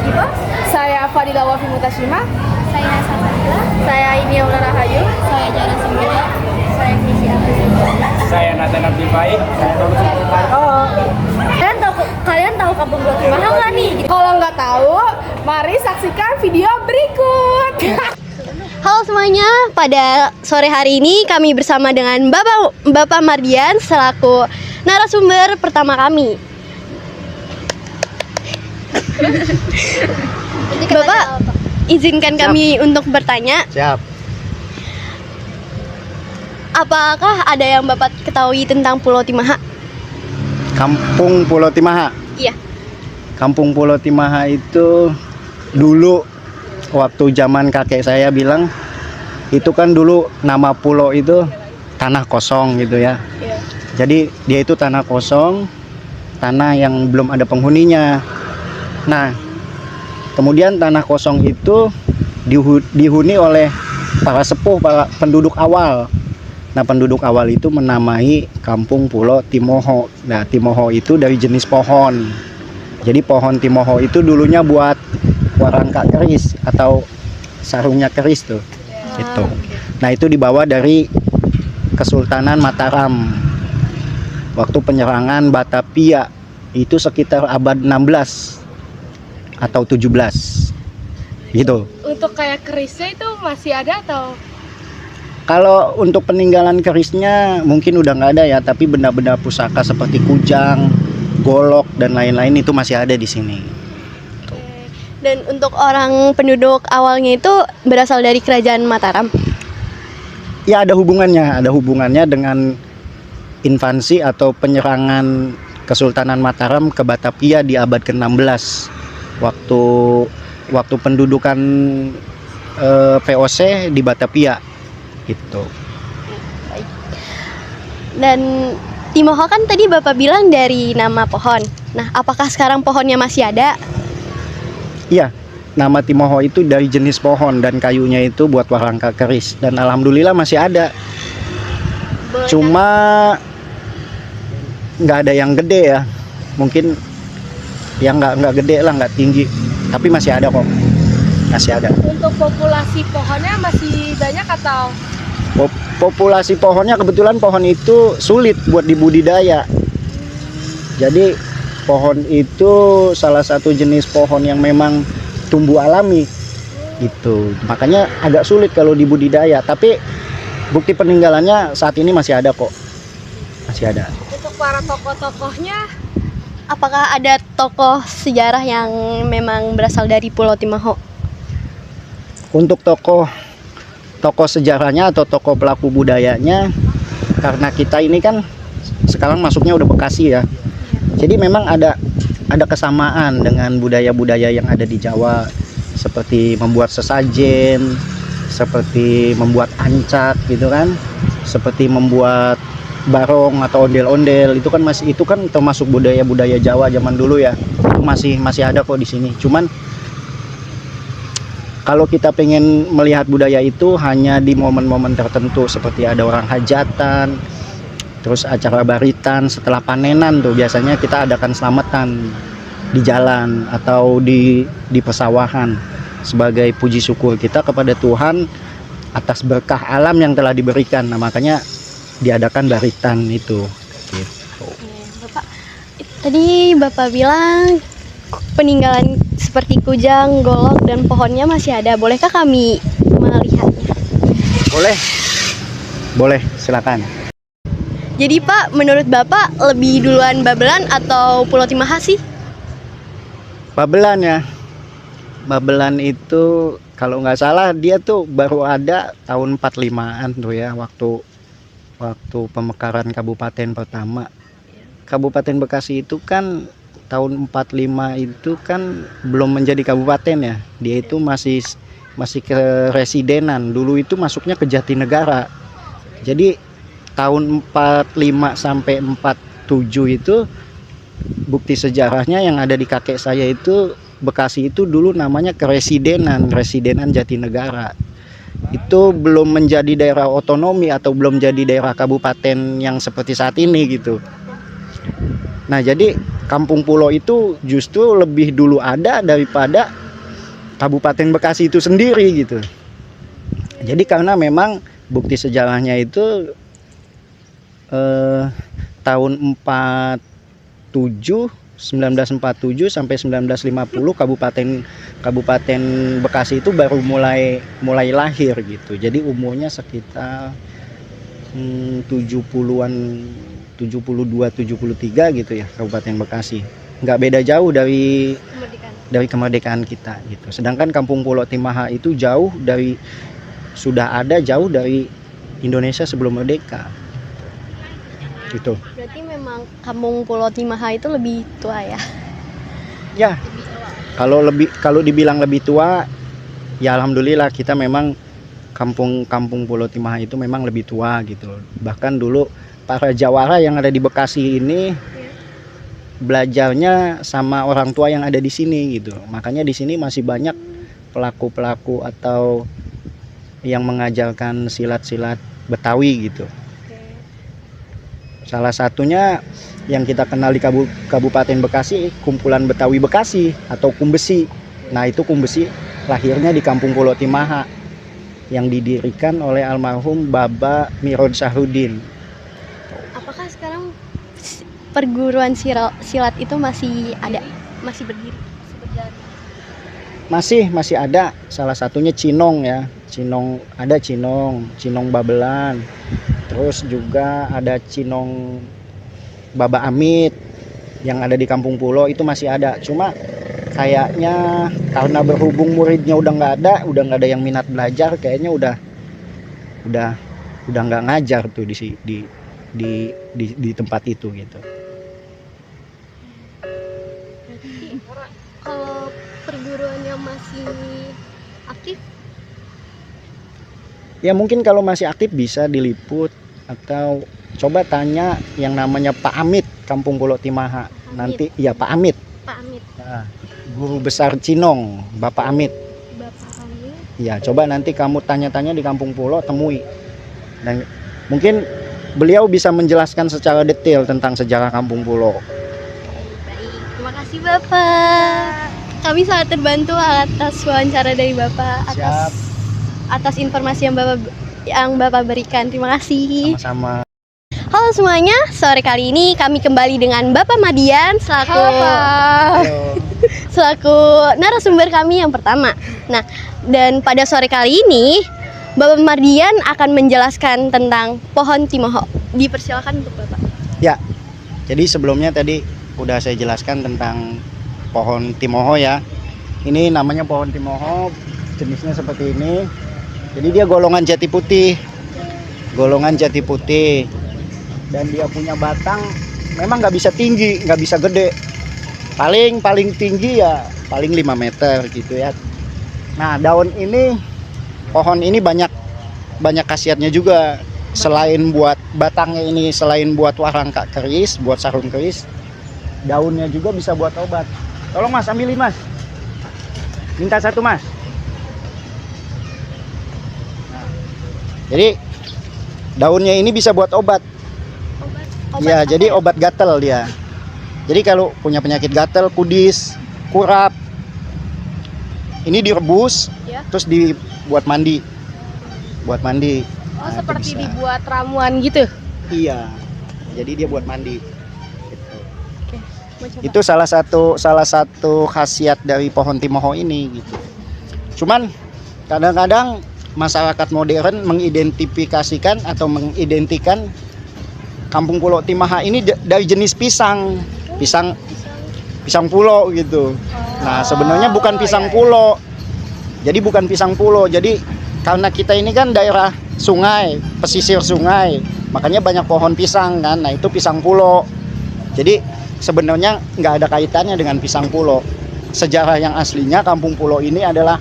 Akiba. Saya Fadila Wafi Mutashima. Saya Nasa Fadila. Saya Ini Rahayu. Saya Jara Sembilan. Saya Krisi Abdul. Saya Nathan Abdul Baik. Kalian tahu kampung Pulau Timaha nggak nih? Kalau nggak tahu, mari saksikan video berikut. Halo semuanya, pada sore hari ini kami bersama dengan Bapak Mardian selaku narasumber pertama kami. Bapak, izinkan kami untuk bertanya. Siap. Apakah ada yang Bapak ketahui tentang Pulau Timaha? Kampung Pulau Timaha. Iya. Kampung Pulau Timaha itu dulu waktu zaman kakek saya bilang itu kan dulu nama pulau itu tanah kosong gitu ya. Iya. Jadi dia itu tanah kosong, tanah yang belum ada penghuninya. Nah, kemudian tanah kosong itu dihuni oleh para sepuh, para penduduk awal. Nah, penduduk awal itu menamai kampung Pulau Timoho. Nah, Timoho itu dari jenis pohon. Jadi pohon Timoho itu dulunya buat warangka keris atau sarungnya keris tuh. Itu. Nah, itu dibawa dari Kesultanan Mataram. Waktu penyerangan Batavia itu sekitar abad 16 atau 17. Gitu. Untuk kayak kerisnya itu masih ada atau? Kalau untuk peninggalan kerisnya mungkin udah nggak ada ya, tapi benda-benda pusaka seperti kujang, golok dan lain-lain itu masih ada di sini. Dan untuk orang penduduk awalnya itu berasal dari kerajaan Mataram. Ya, ada hubungannya dengan invasi atau penyerangan Kesultanan Mataram ke Batavia di abad ke-16. Waktu pendudukan VOC di Batavia gitu. Dan Timoho kan tadi Bapak bilang dari nama pohon. Nah, apakah sekarang pohonnya masih ada? Iya, nama Timoho itu dari jenis pohon dan kayunya itu buat warangka keris dan alhamdulillah masih ada. Cuma nggak ada yang gede ya, mungkin yang nggak gede lah, nggak tinggi, tapi masih ada kok, masih ada. Untuk populasi pohonnya masih banyak atau? Populasi pohonnya kebetulan pohon itu sulit buat dibudidaya. Jadi pohon itu salah satu jenis pohon yang memang tumbuh alami gitu. Makanya agak sulit kalau dibudidaya, tapi bukti peninggalannya saat ini masih ada kok. Masih ada. Untuk para tokoh-tokohnya, Apakah ada tokoh sejarah yang memang berasal dari Pulau Timaho? Untuk tokoh sejarahnya atau tokoh pelaku budayanya, karena kita ini kan sekarang masuknya udah Bekasi ya. Jadi memang ada kesamaan dengan budaya-budaya yang ada di Jawa, seperti membuat sesajen, seperti membuat ancak gitu kan, seperti membuat barong atau ondel-ondel, itu kan termasuk budaya-budaya Jawa zaman dulu ya. Itu masih ada kok di sini. Cuman kalau kita pengen melihat budaya itu hanya di momen-momen tertentu, seperti ada orang hajatan, terus acara baritan setelah panenan tuh biasanya kita adakan selamatan di jalan atau di pesawahan sebagai puji syukur kita kepada Tuhan atas berkah alam yang telah diberikan. Nah, makanya diadakan baritan itu. Gitu. Bapak, tadi Bapak bilang peninggalan seperti kujang, golok, dan pohonnya masih ada. Bolehkah kami melihatnya? Boleh, silakan. Jadi Pak, menurut Bapak lebih duluan Babelan atau Pulau Timaha sih? Babelan ya. Babelan itu kalau nggak salah dia tuh baru ada tahun 45-an tuh ya, waktu pemekaran kabupaten pertama. Kabupaten Bekasi itu kan tahun 45 itu kan belum menjadi kabupaten ya. Dia itu masih keresidenan. Dulu itu masuknya ke Jatinegara. Jadi tahun 45 sampai 47 itu bukti sejarahnya yang ada di kakek saya itu Bekasi itu dulu namanya Residenan Jatinegara. Itu belum menjadi daerah otonomi atau belum jadi daerah kabupaten yang seperti saat ini gitu. Nah, jadi Kampung Pulo itu justru lebih dulu ada daripada Kabupaten Bekasi itu sendiri gitu. Jadi karena memang bukti sejarahnya itu tahun 1947 sampai 1950 Kabupaten Bekasi itu baru mulai lahir gitu. Jadi umurnya sekitar 70-an, 72 73 gitu ya Kabupaten Bekasi. Nggak beda jauh dari kemerdekaan kita gitu. Sedangkan Kampung Pulo Timaha itu sudah ada jauh dari Indonesia sebelum merdeka. Gitu. Berarti memang Kampung Pulo Timaha itu lebih tua ya? Ya. Kalau dibilang lebih tua, ya alhamdulillah kita memang Kampung Pulo Timaha itu memang lebih tua gitu. Bahkan dulu para jawara yang ada di Bekasi ini belajarnya sama orang tua yang ada di sini gitu. Makanya di sini masih banyak pelaku-pelaku atau yang mengajarkan silat-silat Betawi gitu. Salah satunya yang kita kenal di Kabupaten Bekasi, Kumpulan Betawi Bekasi atau Kumbesi. Nah, itu Kumbesi lahirnya di Kampung Pulo Timaha yang didirikan oleh almarhum Baba Mirod Sahrudin. Apakah sekarang perguruan silat itu masih ada, masih berdiri? Masih ada. Salah satunya Cinong ya. Cinong Babelan. Terus juga ada Cinong Baba Amit yang ada di Kampung Pulo itu masih ada. Cuma kayaknya karena berhubung muridnya udah nggak ada yang minat belajar, kayaknya udah nggak ngajar tuh di tempat itu gitu. Kalau perguruannya masih aktif? Ya mungkin kalau masih aktif bisa diliput atau coba tanya yang namanya Pak Amit Kampung Pulo Timaha. Nanti ya Pak Amit. Nah, guru besar Cinong, Bapak Amit. Ya, coba nanti kamu tanya-tanya di Kampung Pulo, temui. Dan mungkin beliau bisa menjelaskan secara detail tentang sejarah Kampung Pulo. Baik, terima kasih Bapak. Kami sangat terbantu atas wawancara dari Bapak, atas informasi yang Bapak berikan. Terima kasih. Sama-sama. Halo semuanya, sore kali ini kami kembali dengan Bapak Madian selaku narasumber kami yang pertama. Nah, dan pada sore kali ini Bapak Mardian akan menjelaskan tentang pohon Timoho. Dipersilakan untuk Bapak. Ya, jadi sebelumnya tadi udah saya jelaskan tentang pohon Timoho ya. Ini namanya pohon Timoho, jenisnya seperti ini. Jadi dia golongan jati putih. Dan dia punya batang memang nggak bisa tinggi, nggak bisa gede. Paling tinggi ya paling 5 meter gitu ya. Nah, pohon ini banyak khasiatnya juga. Selain buat batangnya ini, selain buat warangka keris, buat sarung keris, daunnya juga bisa buat obat. Tolong Mas, ambilin Mas. Minta satu Mas. Nah, jadi daunnya ini bisa buat obat. Ya, jadi obat gatel dia. Jadi kalau punya penyakit gatel, kudis, kurap, ini direbus, Ya. terus dibuat mandi. Oh, Nah, seperti itu bisa. dibuat ramuan gitu. Iya. Jadi dia buat mandi. Gitu. Oke, mau coba. Itu salah satu khasiat dari pohon Timoho ini gitu. Cuman kadang-kadang masyarakat modern mengidentifikasikan atau mengidentikan Kampung Pulo Timaha ini dari jenis pisang pulo gitu. Nah, sebenarnya bukan pisang pulo. Jadi bukan pisang pulo. Jadi karena kita ini kan daerah sungai, pesisir sungai, makanya banyak pohon pisang kan. Nah, itu pisang pulo. Jadi sebenarnya nggak ada kaitannya dengan pisang pulo. Sejarah yang aslinya Kampung Pulo ini adalah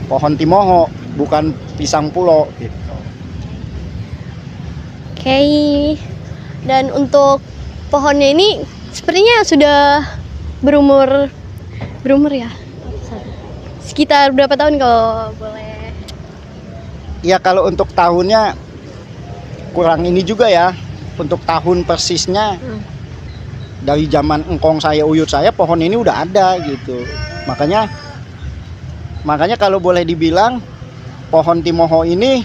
pohon Timoho, bukan pisang pulo gitu. Oke. Dan untuk pohonnya ini sepertinya sudah berumur ya. Sekitar berapa tahun kalau boleh? Ya kalau untuk tahunnya kurang ini juga ya. Untuk tahun persisnya dari zaman engkong saya, uyut saya, pohon ini udah ada gitu. Makanya kalau boleh dibilang pohon Timoho ini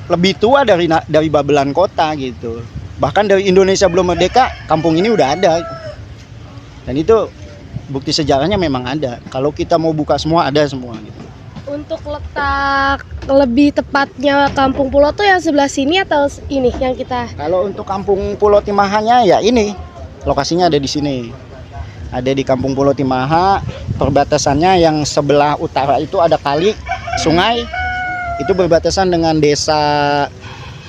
lebih tua dari Babelan kota gitu. Bahkan dari Indonesia belum merdeka, kampung ini udah ada. Dan itu bukti sejarahnya memang ada. Kalau kita mau buka semua, ada semua gitu. Untuk letak lebih tepatnya Kampung Pulo tuh yang sebelah sini atau ini yang kita? Kalau untuk Kampung Pulo Timahanya ya ini, lokasinya ada di sini. Ada di Kampung Pulo Timaha, perbatasannya yang sebelah utara itu ada kali, sungai. Itu berbatasan dengan desa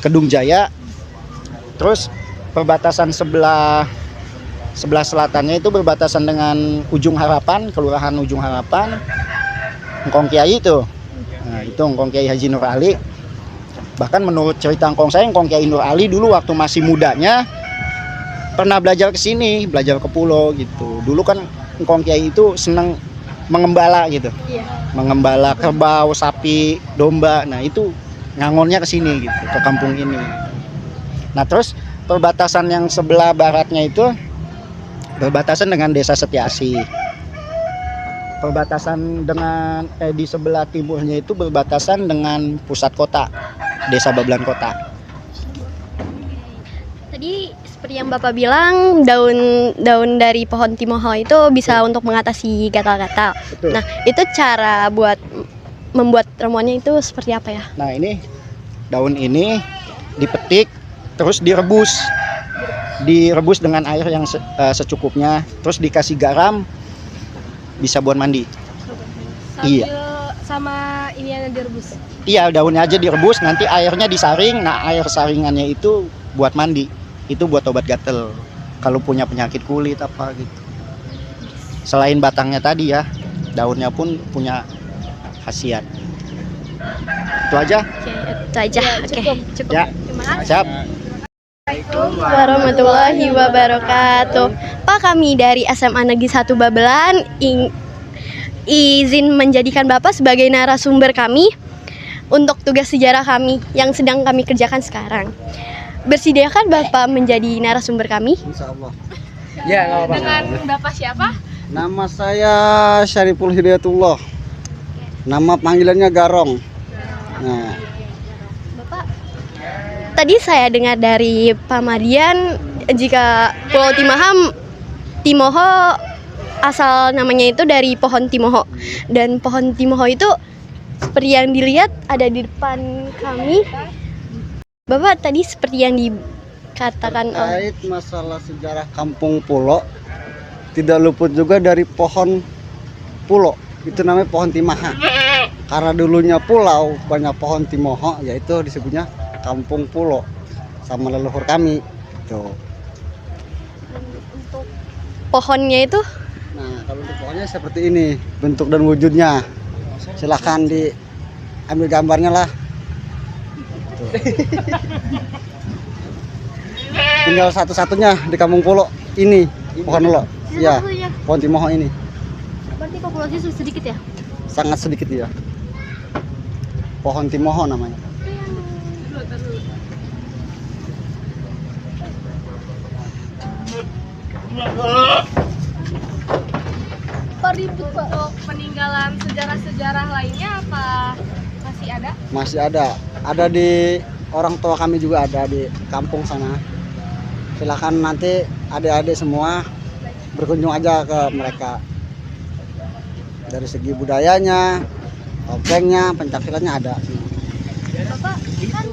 Kedung Jaya. Terus perbatasan sebelah selatannya itu berbatasan dengan Ujung Harapan, Kelurahan Ujung Harapan. Engkong Kiai itu. Nah, itu Engkong Kiai Haji Nur Ali. Bahkan menurut cerita engkong saya, Engkong Kiai Nur Ali dulu waktu masih mudanya pernah belajar ke sini, belajar ke pulau gitu. Dulu kan Engkong Kiai itu senang mengembala gitu. Iya. Mengembala kerbau, sapi, domba. Nah, itu ngangonnya ke sini gitu, ke kampung ini. Nah, terus perbatasan yang sebelah baratnya itu berbatasan dengan Desa Setiasi. Perbatasan dengan di sebelah timurnya itu berbatasan dengan pusat kota, Desa Babelan Kota. Tadi seperti yang Bapak bilang, daun dari pohon Timoho itu bisa untuk mengatasi gatal-gatal. Betul. Nah, itu cara buat membuat ramuannya itu seperti apa ya? Nah, ini daun ini dipetik terus direbus dengan air yang secukupnya, terus dikasih garam, bisa buat mandi. Sambil Iya. sama ini yang direbus. Iya, daunnya aja direbus, nanti airnya disaring. Nah, air saringannya itu buat mandi, itu buat obat gatel kalau punya penyakit kulit apa gitu. Selain batangnya tadi ya, daunnya pun punya khasiat. Itu aja. Oke, itu aja. Oke, cukup. Ya. Terima kasih. Siap. Warahmatullahi wabarakatuh. Pak, kami dari SMA Negeri 1 Babelan izin menjadikan Bapak sebagai narasumber kami untuk tugas sejarah kami yang sedang kami kerjakan sekarang. Bersediakah Bapak menjadi narasumber kami? Insya Allah. Ya, nggak apa-apa. Dengan Bapak siapa? Nama saya Syariful Hidayatullah. Nama panggilannya Garong. Nah, Bapak, tadi saya dengar dari Pak Madian jika Pulau Timoho asal namanya itu dari pohon Timoho, dan pohon Timoho itu seperti yang dilihat ada di depan kami. Bapak tadi seperti yang dikatakan terkait masalah sejarah Kampung Pulo, tidak luput juga dari pohon pulo. Itu namanya pohon Timaha. Karena dulunya pulau, banyak pohon Timoho, yaitu disebutnya Kampung Pulo sama leluhur kami. Tuh. untuk pohonnya itu. Nah, kalau untuk pohonnya seperti ini bentuk dan wujudnya. Silahkan diambil gambarnya lah. Tuh. Tinggal satu-satunya di Kampung Pulo ini pohon lo. Ya, pohon Timoho ini. Berarti populasinya sedikit ya? Sangat sedikit ya. Pohon Timoho namanya. Untuk peninggalan sejarah-sejarah lainnya apa masih ada? Masih ada. Ada di orang tua kami juga ada di kampung sana. Silakan nanti adik-adik semua berkunjung aja ke mereka. Dari segi budayanya, topengnya, pencaksilatnya ada. Bapak kan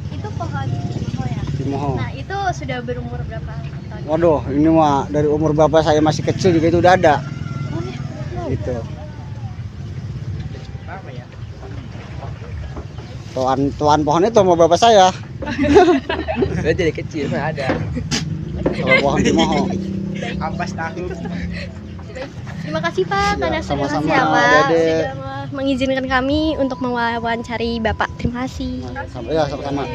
itu pohon Timoho ya? Timoho. Nah, itu sudah berumur berapa tahun? Waduh, ini mah dari umur bapak saya masih kecil juga itu udah ada. Gitu. Tuan pohon itu mau bapak saya. Udah jadi kecil mah ada. Kalau pohon Timoho. Ampas tahu. Terima kasih Pak, Ya, karena sama-sama, sudah Dede. mengizinkan kami untuk mewawancari Bapak. Terima kasih. Sama-sama.